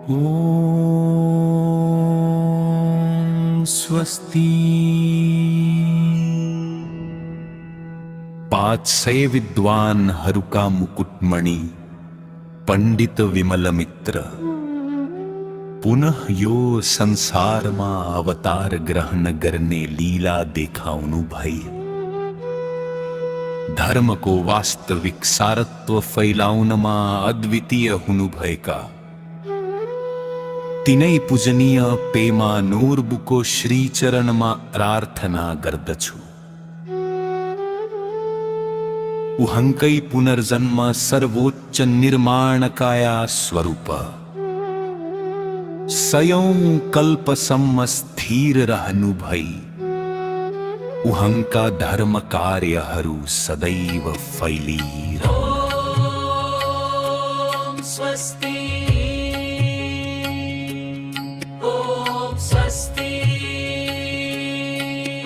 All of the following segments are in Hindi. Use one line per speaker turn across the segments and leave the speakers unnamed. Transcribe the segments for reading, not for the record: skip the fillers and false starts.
ॐ स्वस्ति। 500 विद्वान हरुका मुकुटमणि पंडित विमल मित्र पुनः यो संसार मा अवतार ग्रहण करने लीला देखाउनु भई। धर्म को वास्तविक सारत्व फैलाउनमा अद्वितीय हुनु भएका तिनै पूजनीय पेमा नूरबुको श्री चरणमा प्रार्थना गर्दछु। उहंकै पुनर्जन्म सर्वोच्च निर्माणकाया स्वरूप सयौं कल्पसम्म स्थिर रहनु भई उहंका धर्म कार्यहरू सदैव फैलिरहन्।
ओम स्वस्ति। ओम स्वस्ति।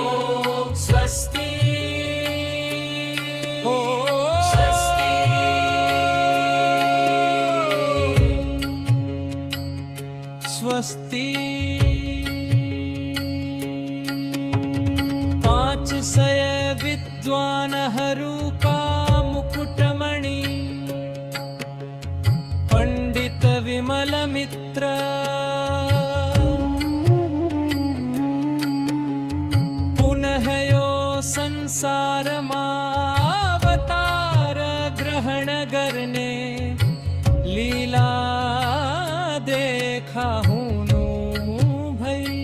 ओम स्वस्ति। ओम स्वस्ति। स्वस्ति। 500 विद्वान हरुका मुकुटमणि पंडित विमल मित्र पुनः यो संसार अवतार ग्रहण करने लीला देखा हुनु भई।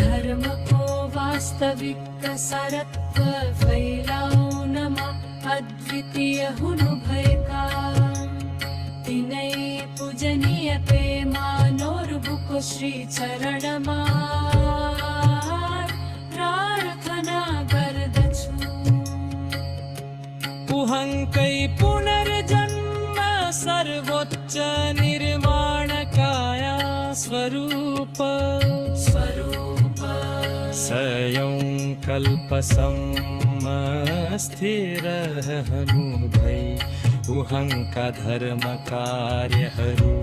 धर्म को वास्तविक सारत्व फैलाउनमा अद्वितीय हुनु भएका तिनै पूजनीय पेमानोरबुको श्री चरणमा प्रार्थना गर्दछु।
उहंकै पुनर्जन्म सर्वोच्च निर्माणकाया स्वरूप सयं कल्पसम्म स्थिरहनु भई उहंका धर्म कार्यहरू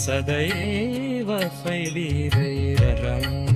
सदैव फैलिरहन्।